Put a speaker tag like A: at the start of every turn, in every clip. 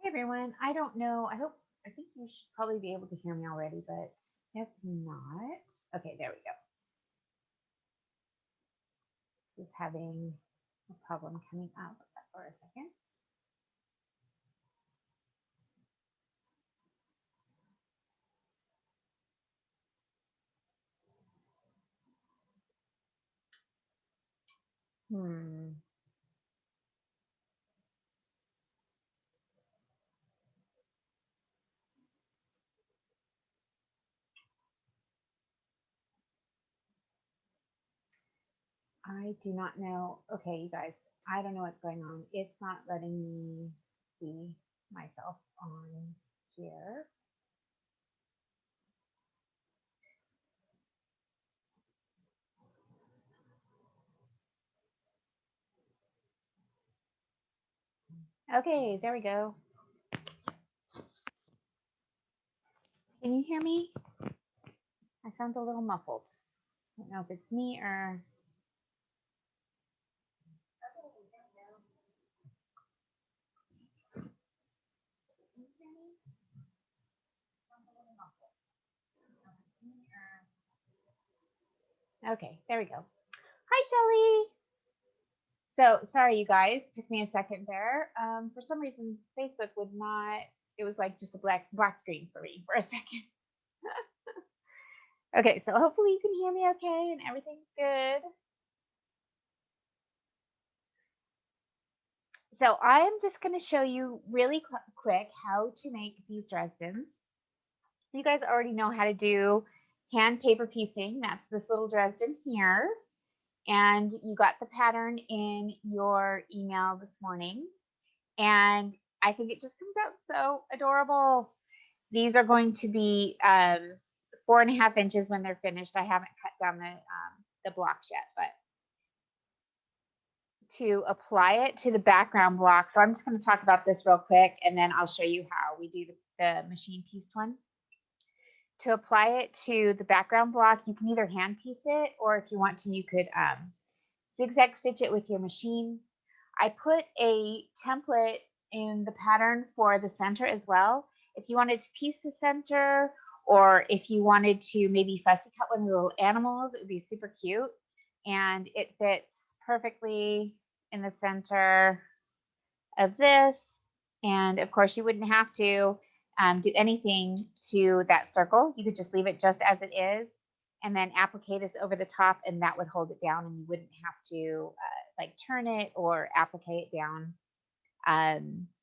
A: Hey everyone, I don't know. I think you should probably be able to hear me already, but if not, okay, there we go. This is having a problem coming up for a second. Hmm. I do not know. Okay, you guys, I don't know what's going on. It's not letting me see myself on here. Okay, there we go. Can you hear me? I sound a little muffled. I don't know if it's me or okay, there we go. Hi, Shelly. So sorry, you guys. Took me a second there. For some reason, Facebook would not. It was like just a black screen for me for a second. Okay, so hopefully you can hear me okay and everything's good. So I am just going to show you really quick how to make these Dresdens. You guys already know how to do hand paper piecing. That's this little Dresden here. And you got the pattern in your email this morning. And I think it just comes out so adorable. These are going to be 4.5 inches when they're finished. I haven't cut down the blocks yet, but to apply it to the background block. So I'm just going to talk about this real quick, and then I'll show you how we do the machine piece one. To apply it to the background block, you can either hand piece it, or if you want to, you could zigzag stitch it with your machine. I put a template in the pattern for the center as well. If you wanted to piece the center, or if you wanted to maybe fussy cut one of the little animals, it would be super cute. And it fits perfectly in the center of this. And of course, you wouldn't have to do anything to that circle. You could just leave it just as it is and then applique this over the top, and that would hold it down, and you wouldn't have to like turn it or applique it down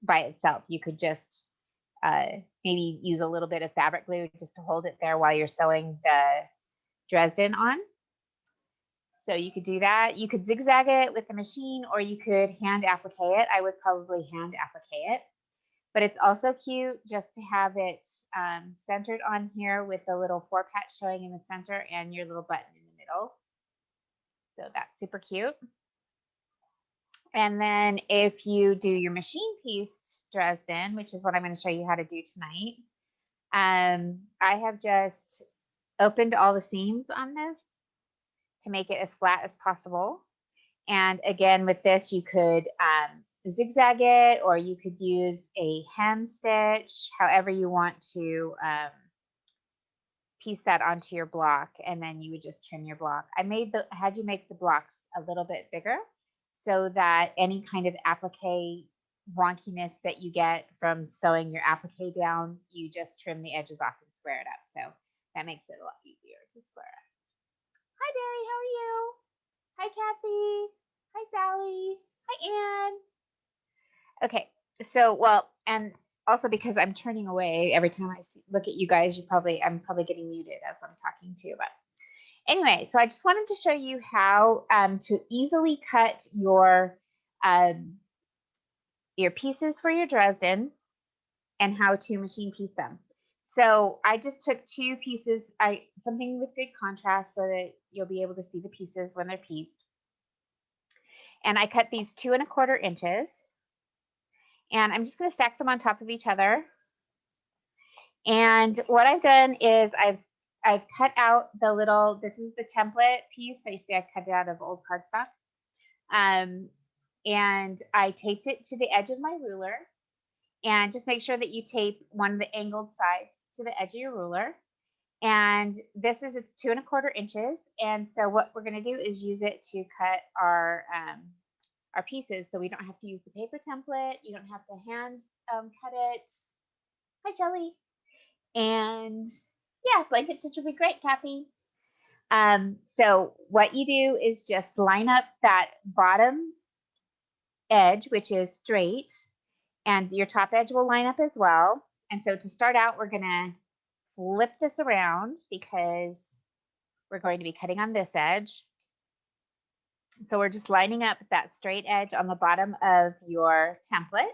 A: by itself. You could just maybe use a little bit of fabric glue just to hold it there while you're sewing the Dresden on. So you could do that. You could zigzag it with the machine, or you could hand applique it. I would probably hand applique it. But it's also cute just to have it centered on here with the little 4 patch showing in the center and your little button in the middle. So that's super cute. And then if you do your machine piece Dresden, which is what I'm going to show you how to do tonight, I have just opened all the seams on this to make it as flat as possible. And again, with this, you could zigzag it, or you could use a hem stitch, however you want to piece that onto your block, and then you would just trim your block. I had you make the blocks a little bit bigger so that any kind of applique wonkiness that you get from sewing your applique down, you just trim the edges off and square it up. So that makes it a lot easier to square up. Hi, Barry. How are you? Hi, Kathy. Hi, Sally. Hi, Anne. Okay, so well, and also because I'm turning away every time I look at you guys, I'm probably getting muted as I'm talking to you. But anyway, so I just wanted to show you how to easily cut your pieces for your Dresden and how to machine piece them. So I just took 2 pieces, something with good contrast so that you'll be able to see the pieces when they're pieced. And I cut these 2¼ inches. And I'm just going to stack them on top of each other. And what I've done is I've cut out this is the template piece. So you see I cut it out of old cardstock. And I taped it to the edge of my ruler. And just make sure that you tape one of the angled sides to the edge of your ruler. And this is 2¼ inches. And so what we're going to do is use it to cut our pieces, so we don't have to use the paper template. You don't have to hand cut it. Hi, Shelly. And yeah, blanket stitch would be great, Kathy. So what you do is just line up that bottom edge, which is straight, and your top edge will line up as well. And so to start out, we're going to flip this around because we're going to be cutting on this edge. So we're just lining up that straight edge on the bottom of your template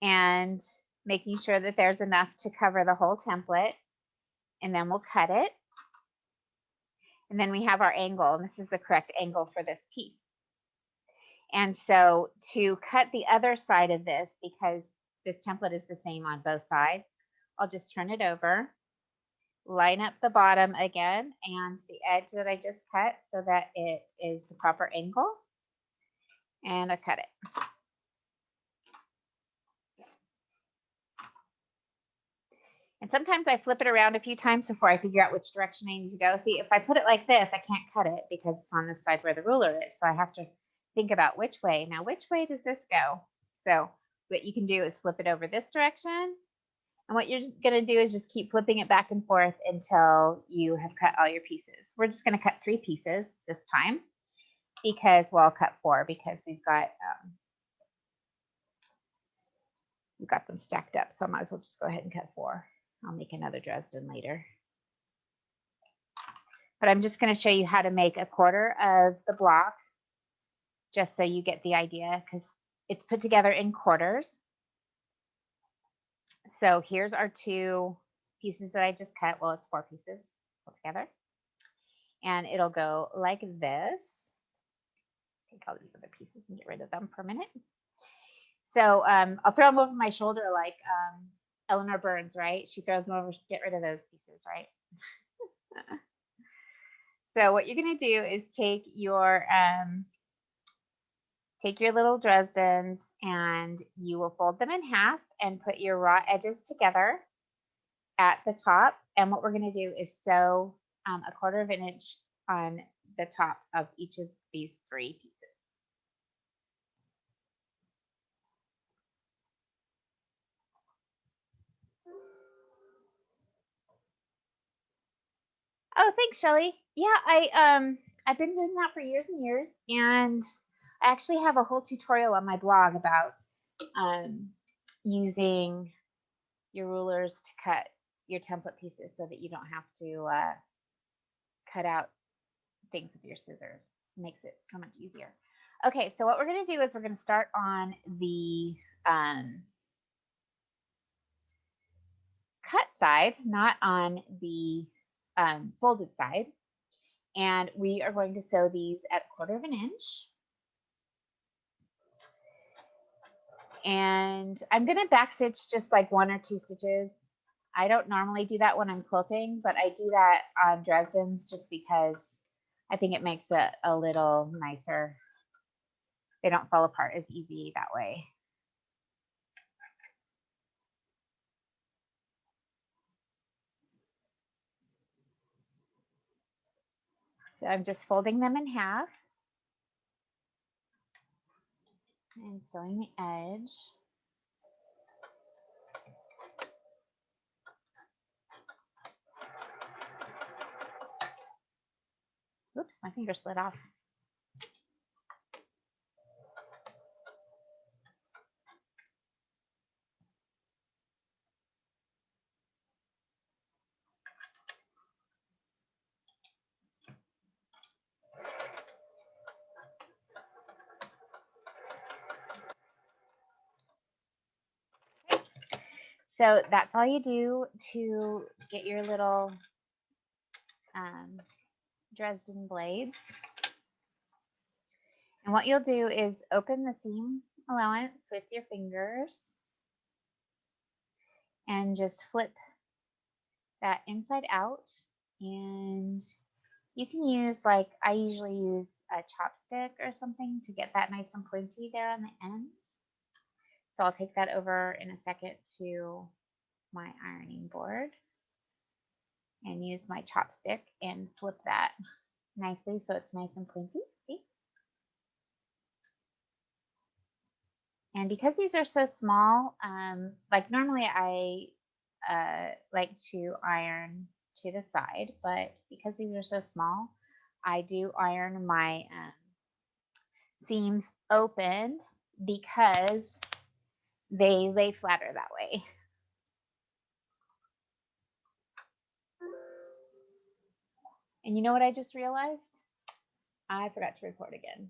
A: and making sure that there's enough to cover the whole template. And then we'll cut it. And then we have our angle, and this is the correct angle for this piece. And so to cut the other side of this, because this template is the same on both sides, I'll just turn it over, line up the bottom again and the edge that I just cut so that it is the proper angle, and I cut it. And sometimes I flip it around a few times before I figure out which direction I need to go. See, if I put it like this, I can't cut it because it's on this side where the ruler is. So I have to think about which way. Now, which way does this go? So what you can do is flip it over this direction. And what you're just going to do is just keep flipping it back and forth until you have cut all your pieces. We're just going to cut 3 pieces this time because, well, I'll cut 4 because we've got them stacked up. So I might as well just go ahead and cut 4. I'll make another Dresden later. But I'm just going to show you how to make 1/4 of the block just so you get the idea because it's put together in quarters. So here's our 2 pieces that I just cut. Well, it's 4 pieces altogether. And it'll go like this. Take all these other pieces and get rid of them for a minute. So I'll throw them over my shoulder like Eleanor Burns, right? She throws them over, get rid of those pieces, right? So what you're going to do is take your little Dresdens and you will fold them in half and put your raw edges together at the top. And what we're going to do is sew 1/4 inch on the top of each of these 3 pieces. Oh, thanks, Shelly. Yeah, I've been doing that for years and years, and I actually have a whole tutorial on my blog about using your rulers to cut your template pieces so that you don't have to cut out things with your scissors. It makes it so much easier. Okay, so what we're going to do is we're going to start on the cut side, not on the folded side. And we are going to sew these at 1/4 inch. And I'm going to backstitch just like 1 or 2 stitches. I don't normally do that when I'm quilting, but I do that on Dresdens just because I think it makes it a little nicer. They don't fall apart as easy that way. So I'm just folding them in half and sewing the edge. Oops, my finger slid off. So that's all you do to get your little Dresden blades. And what you'll do is open the seam allowance with your fingers and just flip that inside out. And you can use, like, I usually use a chopstick or something to get that nice and pointy there on the end. So I'll take that over in a second to my ironing board and use my chopstick and flip that nicely so it's nice and pointy. See? And because these are so small, like normally I like to iron to the side, but because these are so small, I do iron my seams open because they lay flatter that way. And you know what I just realized? I forgot to record again.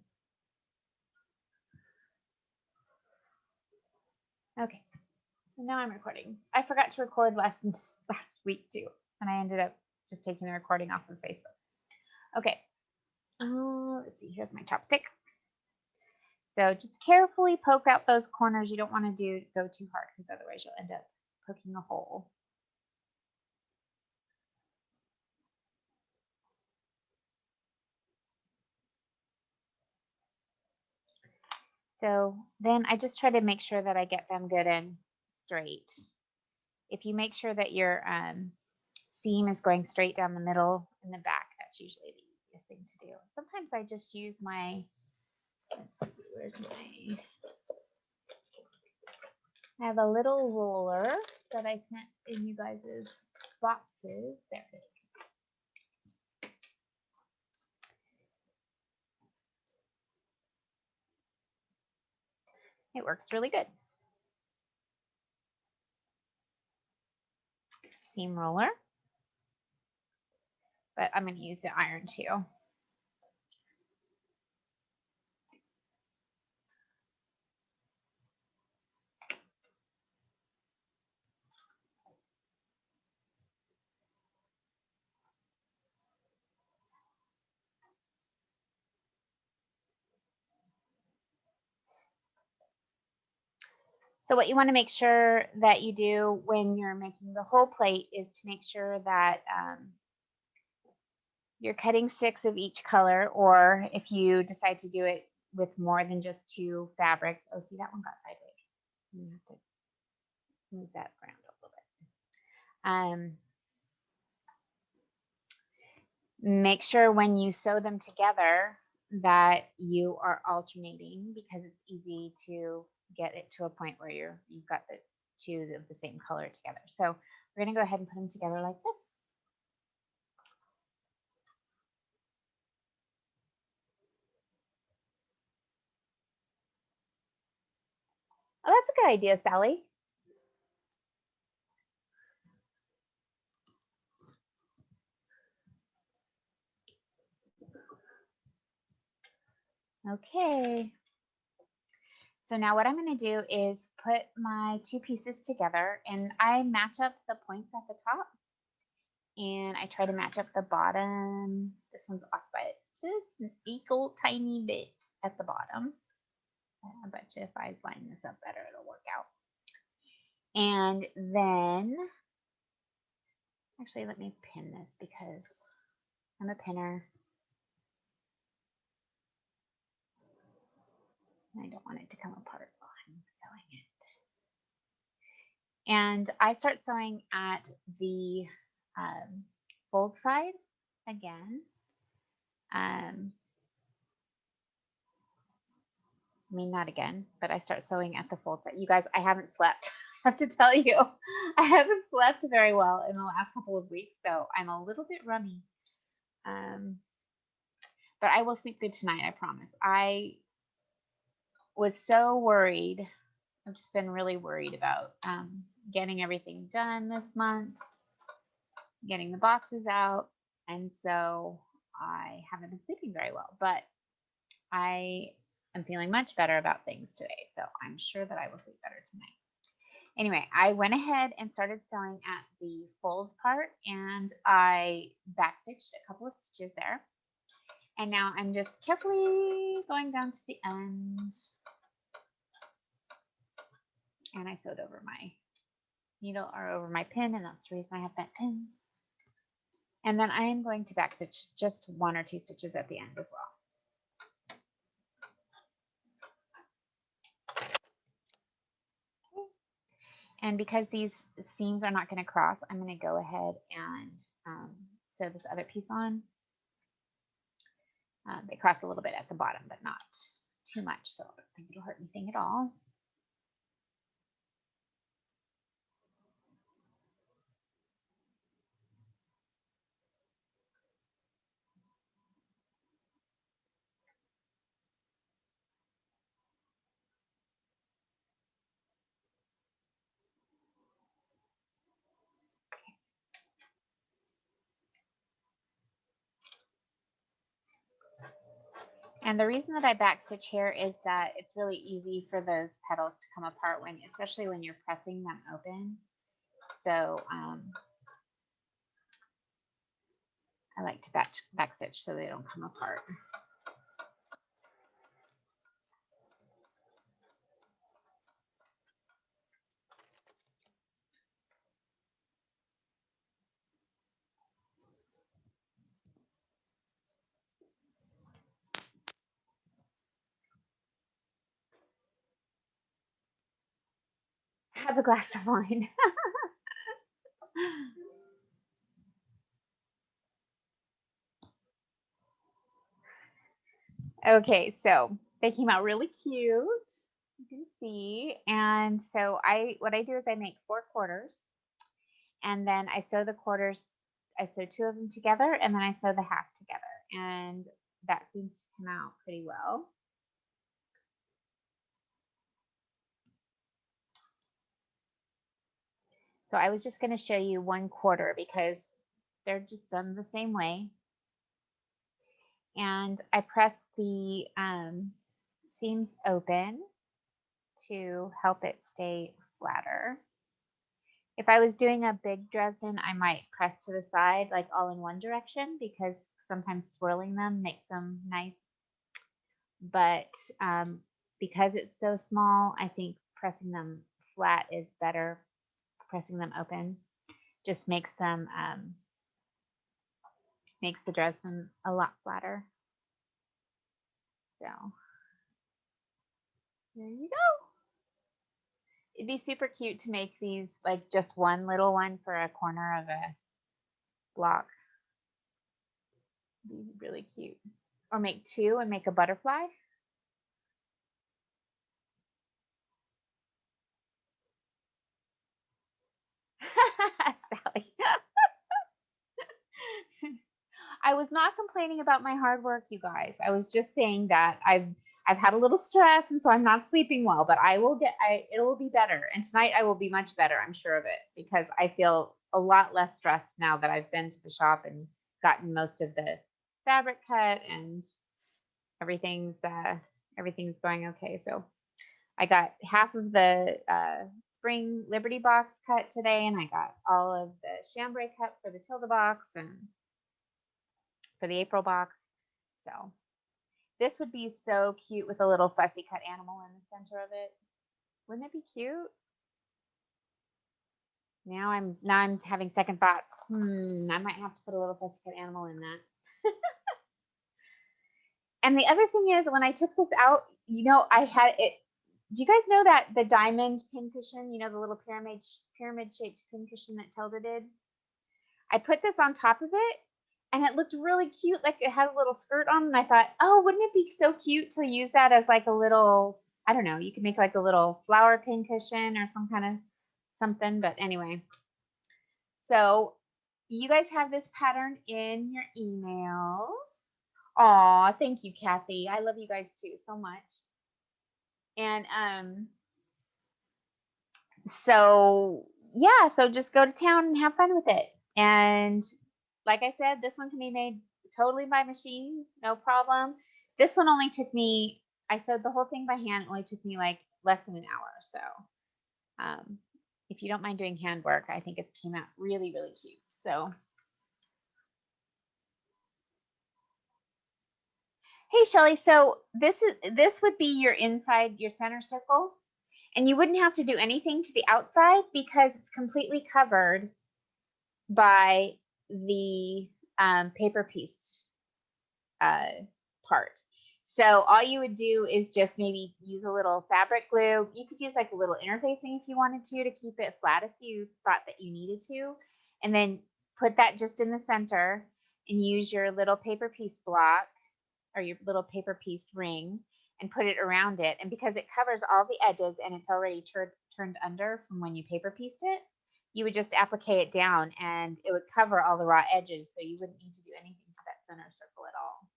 A: Okay, so now I'm recording. I forgot to record last week too, and I ended up just taking the recording off of Facebook. Okay, let's see, here's my chopstick. So just carefully poke out those corners. You don't want to go too hard because otherwise you'll end up poking a hole. So then I just try to make sure that I get them good and straight. If you make sure that your seam is going straight down the middle and the back, that's usually the easiest thing to do. Sometimes I just use my, where's my, I have a little roller that I sent in you guys' boxes. There it is. It works really good. Seam roller. But I'm going to use the iron too. So what you want to make sure that you do when you're making the whole plate is to make sure that you're cutting 6 of each color, or if you decide to do it with more than just 2 fabrics. Oh, see, that one got sideways. You have to move that around a little bit. Make sure when you sew them together that you are alternating, because it's easy to get it to a point where you've got the 2 of the same color together. So we're going to go ahead and put them together like this. Oh, that's a good idea, Sally. Okay. So now what I'm going to do is put my 2 pieces together, and I match up the points at the top, and I try to match up the bottom. This one's off by just an equal tiny bit at the bottom. I bet you if I line this up better, it'll work out. And then, actually, let me pin this because I'm a pinner. And I don't want it to come apart while I'm sewing it. And I start sewing at the fold side again. I mean, not again, but I start sewing at the fold side. You guys, I haven't slept. I have to tell you, I haven't slept very well in the last couple of weeks, so I'm a little bit runny. But I will sleep good tonight, I promise. I was so worried. I've just been really worried about getting everything done this month, getting the boxes out, and so I haven't been sleeping very well. But I am feeling much better about things today, so I'm sure that I will sleep better tonight. Anyway, I went ahead and started sewing at the fold part, and I backstitched a couple of stitches there. And now I'm just carefully going down to the end. And I sewed over my needle or over my pin, and that's the reason I have bent pins. And then I am going to backstitch just 1 or 2 stitches at the end as well. And because these seams are not going to cross, I'm going to go ahead and sew this other piece on. They cross a little bit at the bottom, but not too much, so I don't think it'll hurt anything at all. And the reason that I backstitch here is that it's really easy for those petals to come apart when, especially when you're pressing them open. So I like to backstitch so they don't come apart. Have a glass of wine. Okay, so they came out really cute. You can see. And so what I do is I make 4 quarters, and then I sew the quarters. I sew 2 of them together, and then I sew the half together, and that seems to come out pretty well. So I was just going to show you 1 quarter because they're just done the same way. And I press the seams open to help it stay flatter. If I was doing a big Dresden, I might press to the side, like all in one direction, because sometimes swirling them makes them nice. But because it's so small, I think pressing them flat is better. Pressing them open just makes them makes the Dresden a lot flatter. So there you go. It'd be super cute to make these like just one little one for a corner of a block. It'd be really cute. Or make 2 and make a butterfly. Sally. I was not complaining about my hard work, you guys. I was just saying that I've had a little stress, and so I'm not sleeping well, but it will be better. And tonight I will be much better, I'm sure of it, because I feel a lot less stressed now that I've been to the shop and gotten most of the fabric cut, and everything's going okay. So I got half of the spring Liberty box cut today, and I got all of the chambray cut for the Tilda box and for the April box. So this would be so cute with a little fussy cut animal in the center of it. Wouldn't it be cute? Now I'm having second thoughts. I might have to put a little fussy cut animal in that. And the other thing is, when I took this out, I had it. Do you guys know that the diamond pincushion, the little pyramid shaped pincushion that Tilda did? I put this on top of it, and it looked really cute. Like it had a little skirt on, and I thought, oh, wouldn't it be so cute to use that as like a little, I don't know, you could make like a little flower pincushion or some kind of something. But anyway, so you guys have this pattern in your emails. Aw, thank you, Kathy. I love you guys too so much. And so yeah, so just go to town and have fun with it. And like I said, this one can be made totally by machine, no problem. This one only took me, I sewed the whole thing by hand. It only took me like less than an hour. So if you don't mind doing handwork, I think it came out really, really cute. So hey, Shelly, so this would be your inside, your center circle, and you wouldn't have to do anything to the outside because it's completely covered by the paper piece part. So all you would do is just maybe use a little fabric glue. You could use like a little interfacing if you wanted to keep it flat if you thought that you needed to. And then put that just in the center and use your little paper piece block or your little paper piece ring and put it around it. And because it covers all the edges and it's already turned under from when you paper pieced it, you would just applique it down and it would cover all the raw edges. So you wouldn't need to do anything to that center circle at all.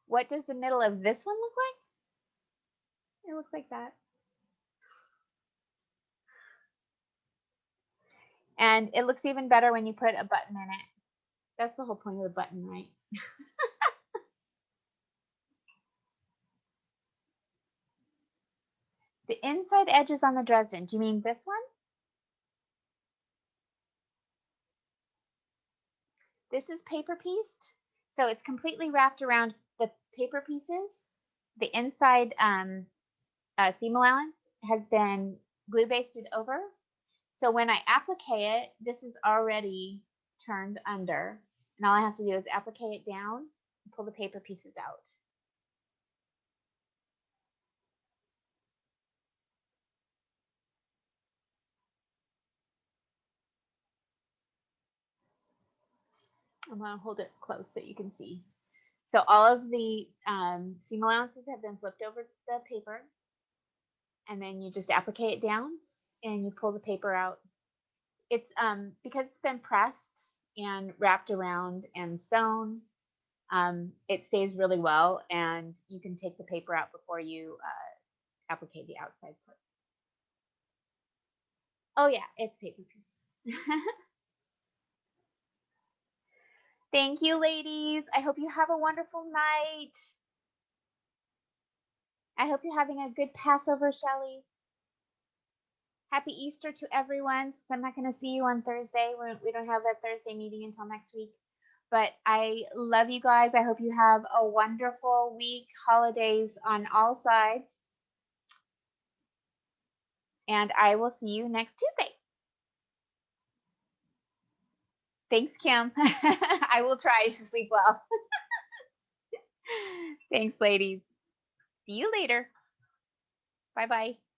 A: What does the middle of this one look like? It looks like that. And it looks even better when you put a button in it. That's the whole point of the button, right? The inside edges on the Dresden. Do you mean this one? This is paper pieced. So it's completely wrapped around the paper pieces. The inside seam allowance has been glue basted over. So when I applique it, this is already turned under. And all I have to do is applique it down and pull the paper pieces out. I'm going to hold it close so you can see. So all of the seam allowances have been flipped over the paper. And then you just applique it down and you pull the paper out. It's because it's been pressed and wrapped around and sewn, it stays really well, and you can take the paper out before you applique the outside part. Oh yeah, it's paper piece. Thank you, ladies. I hope you have a wonderful night. I hope you're having a good Passover, Shelly. Happy Easter to everyone. Since I'm not going to see you on Thursday, we don't have that Thursday meeting until next week. But I love you guys. I hope you have a wonderful week, holidays on all sides. And I will see you next Tuesday. Thanks, Kim. I will try to sleep well. Thanks, ladies. See you later. Bye-bye.